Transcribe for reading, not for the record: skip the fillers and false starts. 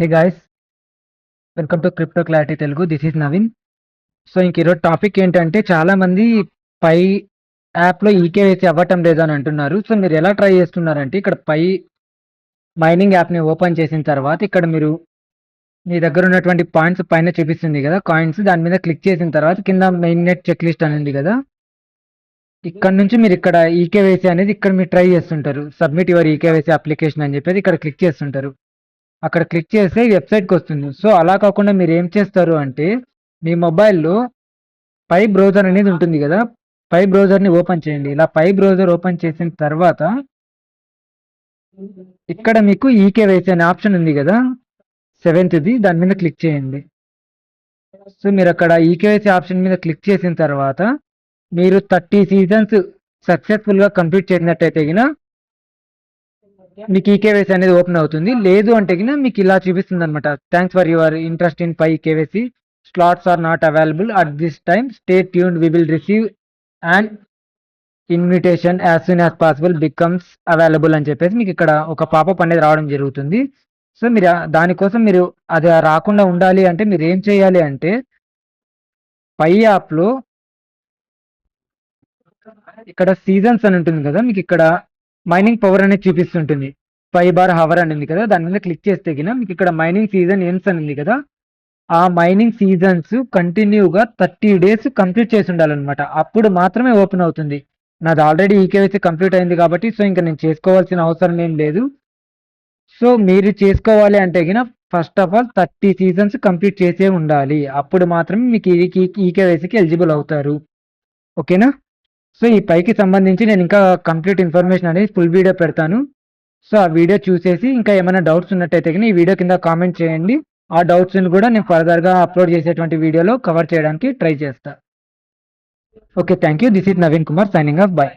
Hey guys, welcome to crypto clarity Telugu. This is Naveen. So ఇంక ఈరోజు topic ఏంటంటే, చాలా మంది పై యాప్లో ఈకేవైసీ అవ్వటం లేదు అని అంటున్నారు. సో మీరు ఎలా ట్రై చేస్తున్నారంటే, ఇక్కడ పై మైనింగ్ యాప్ని ఓపెన్ చేసిన తర్వాత ఇక్కడ మీరు మీ దగ్గర ఉన్నటువంటి పాయింట్స్ పైన చూపిస్తుంది కదా కాయిన్స్, దాని మీద క్లిక్ చేసిన తర్వాత కింద మెయిన్ నెట్ చెక్ లిస్ట్ అని ఉంది కదా, ఇక్కడ నుంచి మీరు ఇక్కడ ఈకేవైసీ అనేది ఇక్కడ మీరు ట్రై చేస్తుంటారు. సబ్మిట్ యువర్ ఈకేవైసీ అప్లికేషన్ అని చెప్పేసి ఇక్కడ క్లిక్ చేస్తుంటారు. అక్కడ క్లిక్ చేస్తే వెబ్సైట్కి వస్తుంది. సో అలా కాకుండా మీరు ఏం చేస్తారు అంటే, మీ మొబైల్లో పై బ్రౌజర్ అనేది ఉంటుంది కదా, పై బ్రౌజర్ని ఓపెన్ చేయండి. ఇలా పై బ్రౌజర్ ఓపెన్ చేసిన తర్వాత ఇక్కడ మీకు ఈకేవైసీ అనే ఆప్షన్ ఉంది కదా, సెవెంత్ది, దాని మీద క్లిక్ చేయండి. సో మీరు అక్కడ ఈకేవైసీ ఆప్షన్ మీద క్లిక్ చేసిన తర్వాత మీరు 30 సీజన్స్ సక్సెస్ఫుల్గా కంప్లీట్ చేసినట్టయితే గిన మీకు ఈకేవైసీ అనేది ఓపెన్ అవుతుంది. లేదు అంటే గిన మీకు ఇలా చూపిస్తుంది అనమాట, thanks for your interest in Pi KYC, slots are not available at this time, stay tuned, we will receive and invitation as soon as possible becomes available అని చెప్పేసి మీకు ఇక్కడ ఒక పాపప్ అనేది రావడం జరుగుతుంది. సో మీరు దానికోసం మీరు అది రాకుండా ఉండాలి అంటే మీరు ఏం చేయాలి అంటే, పై యాప్లో ఇక్కడ సీజన్స్ అని ఉంటుంది కదా, మీకు ఇక్కడ మైనింగ్ పవర్ అనేది చూపిస్తుంటుంది. 5/హవర్ అని ఉంది కదా, దాని మీద క్లిక్ చేస్తే గిన మీకు ఇక్కడ మైనింగ్ సీజన్ ఎన్స్ అని ఉంది కదా, ఆ మైనింగ్ సీజన్స్ కంటిన్యూగా 30 డేస్ కంప్లీట్ చేసి ఉండాలన్నమాట. అప్పుడు మాత్రమే ఓపెన్ అవుతుంది. నాది ఆల్రెడీ ఈకేవైసీ కంప్లీట్ అయింది కాబట్టి సో ఇంకా నేను చేసుకోవాల్సిన అవసరం ఏం లేదు. సో మీరు చేసుకోవాలి అంటే గిన first of all 30 seasons complete చేసే ఉండాలి. అప్పుడు మాత్రమే మీకు ఈకేవైసీకి ఎలిజిబుల్ అవుతారు. ఓకేనా? సో ఈ పైకి సంబంధించి నేను ఇంకా కంప్లీట్ ఇన్ఫర్మేషన్ అనేది ఫుల్ వీడియో పెడతాను. సో ఆ వీడియో చూసేసి ఇంకా ఏమైనా డౌట్స్ ఉన్నట్టయితే కానీ ఈ వీడియో కింద కామెంట్ చేయండి. ఆ డౌట్స్ని కూడా నేను ఫర్దర్గా అప్లోడ్ చేసేటువంటి వీడియోలో కవర్ చేయడానికి ట్రై చేస్తా. Okay, thank you. This is Naveen Kumar signing off. By.